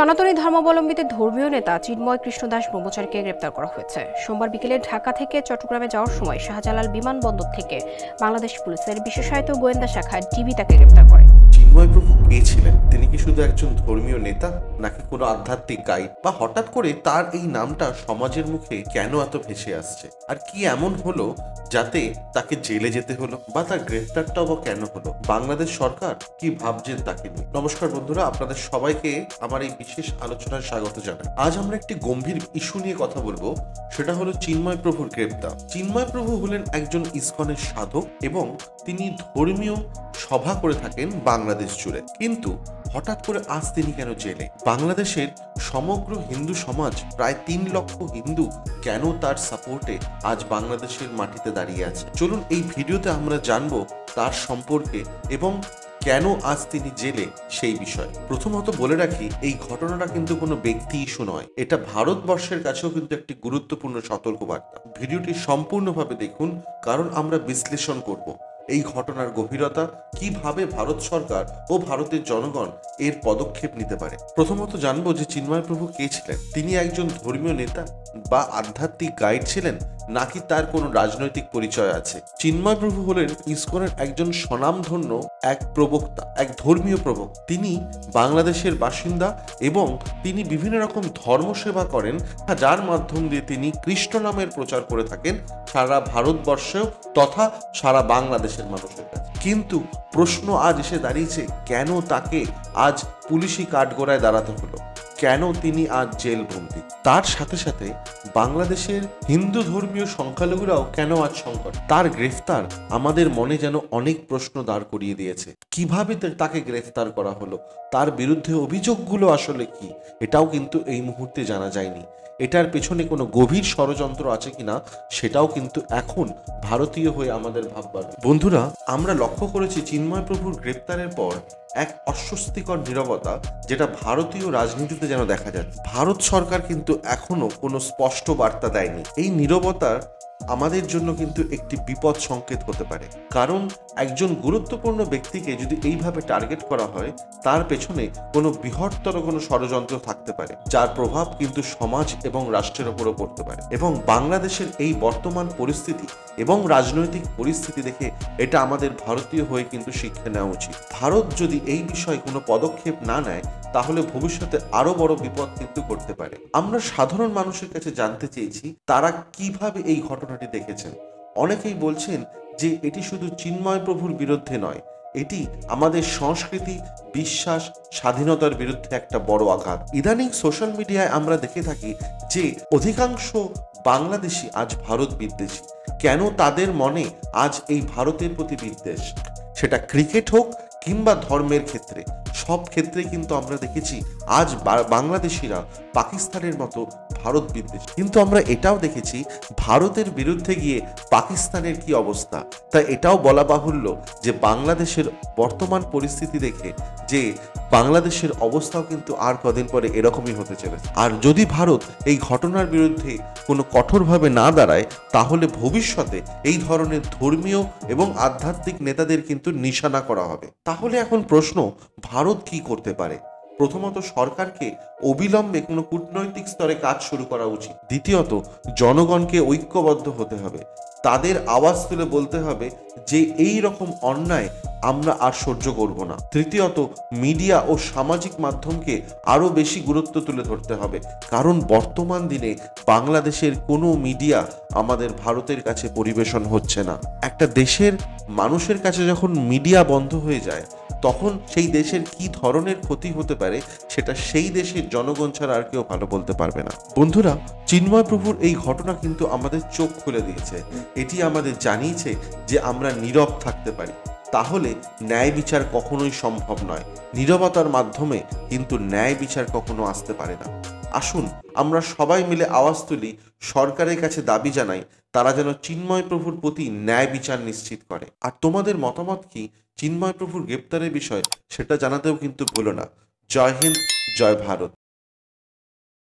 সনাতনী ধর্মাবলম্বীদের ধর্মীয় নেতা চিন্ময় কৃষ্ণ দাস ব্রহ্মচারীকে গ্রেপ্তার করা হয়েছে। সোমবার বিকেলে ঢাকা থেকে চট্টগ্রামে যাওয়ার সময় শাহজালাল বিমানবন্দর থেকে বাংলাদেশ পুলিশের বিশেষায়িত গোয়েন্দা শাখার ডিবি তাকে গ্রেপ্তার করে। চিন্ময় প্রভু কে ছিলেন? তিনি কি শুধু একজন ধর্মীয় নেতা, নাকি কোনো আধ্যাত্মিক গাইড, বা হঠাৎ করে তার এই নামটা সমাজের মুখে কেন এত ভেসে আসছে? আর কি এমন হলো যাতে তাকে জেলে যেতে হলো, বা তার গ্রেফতারটাও বা কেন হলো? বাংলাদেশ সরকার কি ভাবছেন তাকে নিয়ে? নমস্কার বন্ধুরা, আপনাদের সবাইকে আমার এই বিশেষ আলোচনায় স্বাগত জানাই। আজ আমরা একটি গম্ভীর ইস্যু নিয়ে কথা বলবো, সেটা হলো চিন্ময় প্রভুর গ্রেফতার। চিন্ময় প্রভু হলেন একজন ইসকনের সাধক এবং তিনি ধর্মীয় সভা করে থাকেন বাংলাদেশ জুড়ে। কিন্তু হঠাৎ করে আজ তিনি কেন জেলে? বাংলাদেশের সমগ্র হিন্দু সমাজ, প্রায় 3 লক্ষ হিন্দু কেন তার সাপোর্টে আজ বাংলাদেশের মাটিতে দাঁড়িয়ে আছে? চলুন এই ভিডিওতে আমরা জানবো তার সম্পর্কে এবং কেন আজ তিনি জেলে সেই বিষয়। প্রথমত বলে রাখি, এই ঘটনাটা কিন্তু কোনো ব্যক্তি ইস্যু নয়, এটা ভারতবর্ষের কাছেও কিন্তু একটি গুরুত্বপূর্ণ সতর্কবার্তা। ভিডিওটি সম্পূর্ণভাবে দেখুন, কারণ আমরা বিশ্লেষণ করব এই ঘটনার গভীরতা, কিভাবে ভারত সরকার ও ভারতের জনগণ এর পদক্ষেপ নিতে পারে। প্রথমত জানবো যে চিন্ময় প্রভু কে ছিলেন। তিনি একজন ধর্মীয় নেতা বা আধ্যাত্মিক গাইড ছিলেন, নাকি তার কোনো রাজনৈতিক পরিচয় আছে? চিন্ময় প্রভু হলেন ইসকনের একজন স্বনামধন্য এক প্রবক্তা, এক ধর্মীয় প্রবক্তা। তিনি বাংলাদেশের বাসিন্দা এবং তিনি বিভিন্ন রকম ধর্মসেবা করেন, যার মাধ্যম দিয়ে তিনি কৃষ্ণ নামের প্রচার করে থাকেন সারা ভারতবর্ষেও তথা সারা বাংলাদেশের মানুষের কাছে। কিন্তু প্রশ্ন আজ এসে দাঁড়িয়েছে, কেন তাকে আজ পুলিশি কাঠগড়ায় দাঁড়াতে হলো? কেন তিনি আজ জেলবন্দী? তার সাথে সাথে বাংলাদেশের হিন্দু ধর্মীয় সংখ্যালঘুরাও কেন আজ সংকট? তার গ্রেফতার আমাদের মনে যেন অনেক প্রশ্ন দাঁড় করিয়ে দিয়েছে। কিভাবে তাকে গ্রেফতার করা হলো, তার বিরুদ্ধে অভিযোগগুলো আসলে কি, এটাও কিন্তু এই মুহূর্তে জানা যায়নি। এটার পেছনে কোনো গভীর ষড়যন্ত্র আছে কিনা সেটাও কিন্তু এখন ভারতীয় হয়ে আমাদের ভাববার। বন্ধুরা, আমরা লক্ষ্য করেছি চিন্ময় প্রভুর গ্রেপ্তারের পর এক অস্বস্তিকর নীরবতা, যেটা ভারতীয় রাজনীতিতে যেন দেখা যাচ্ছে। ভারত সরকার কিন্তু এখনো কোনো স্পষ্ট বার্তা দেয়নি। এই নীরবতার আমাদের জন্য কিন্তু একটি বিপদ সংকেত হতে পারে, কারণ একজন গুরুত্বপূর্ণ ব্যক্তিকে যদি এইভাবে টার্গেট করা হয়, তার পেছনে কোনো বৃহত্তর কোনো ষড়যন্ত্র থাকতে পারে, যার প্রভাব কিন্তু সমাজ এবং রাষ্ট্রের উপরও পড়তে পারে। এবং বাংলাদেশের এই বর্তমান পরিস্থিতি এবং রাজনৈতিক পরিস্থিতি দেখে এটা আমাদের ভারতীয় হয়ে কিন্তু শিক্ষা নেওয়া উচিত। ভারত যদি এই বিষয়ে কোনো পদক্ষেপ না নেয়, তাহলে ভবিষ্যতে আরো বড় বিপদ কিন্তু করতে পারে। আমরা সাধারণ মানুষের কাছে জানতে চেয়েছি তারা কিভাবে এই ঘটনাটি দেখেছেন। অনেকেই বলছেন যে এটি শুধু চিন্ময় প্রভুর বিরুদ্ধে নয়, এটি আমাদের সংস্কৃতি, বিশ্বাস, স্বাধীনতার বিরুদ্ধে একটা বড় আঘাত। ইদানিং সোশ্যাল মিডিয়ায় আমরা দেখে থাকি যে অধিকাংশ বাংলাদেশি আজ ভারত বিদ্বেষী। কেন তাদের মনে আজ এই ভারতের প্রতি বিদ্বেষ? সেটা ক্রিকেট হোক কিংবা ধর্মের ক্ষেত্রে, সব ক্ষেত্রে কিন্তু আমরা দেখেছি আজ বাংলাদেশিরা পাকিস্তানের মতো ভারত বিদ্বেষী। কিন্তু আমরা এটাও দেখেছি ভারতের বিরুদ্ধে গিয়ে পাকিস্তানের কি অবস্থা। তাই এটাও বলা বাহুল্য যে বাংলাদেশের বর্তমান পরিস্থিতি দেখে যে বাংলাদেশের অবস্থাও কিন্তু আর কদিন পরে এরকমই হতে চলেছে। আর যদি ভারত এই ঘটনার বিরুদ্ধে কোনো কঠোরভাবে না দাঁড়ায়, তাহলে ভবিষ্যতে এই ধরনের ধর্মীয় এবং আধ্যাত্মিক নেতাদের কিন্তু নিশানা করা হবে। তাহলে এখন প্রশ্ন, ভারত কি করতে পারে? প্রথমত, সরকারকে অবিলম্বে কোনো কূটনৈতিক স্তরে কাজ শুরু করা উচিত। দ্বিতীয়ত, জনগণকে ঐক্যবদ্ধ হতে হবে, তাদের আওয়াজ তুলে বলতে হবে যে এই রকম অন্যায় আমরা আর সহ্য করব না। তৃতীয়ত, মিডিয়া ও সামাজিক মাধ্যমকে আরো বেশি গুরুত্ব তুলে ধরতে হবে, কারণ বর্তমান দিনে বাংলাদেশের কোনো মিডিয়া আমাদের ভারতের কাছে পরিবেশন হচ্ছে না। একটা দেশের মানুষের কাছে যখন মিডিয়া বন্ধ হয়ে যায়, তখন সেই দেশের কি ধরনের ক্ষতি হতে পারে সেটা সেই দেশের জনগণ ছাড়া আর কেউ ভালো বলতে পারবে না। বন্ধুরা, চিন্ময় প্রভুর এই ঘটনা কিন্তু আমাদের চোখ খুলে দিয়েছে। এটি আমাদের জানিয়েছে যে আমরা নীরব থাকতে পারি, তাহলে ন্যায় বিচার কখনোই সম্ভব নয়। নীরবতার মাধ্যমে কিন্তু ন্যায় বিচার কখনো আসতে পারে না। আসুন আমরা সবাই মিলে আওয়াজ তুলি, সরকারের কাছে দাবি জানাই তারা যেন চিন্ময় প্রভুর প্রতি ন্যায় বিচার নিশ্চিত করে। আর তোমাদের মতামত কি চিন্ময় প্রভুর গ্রেপ্তারের বিষয়, সেটা জানাতেও কিন্তু ভুলো না। জয় হিন্দ, জয় ভারত।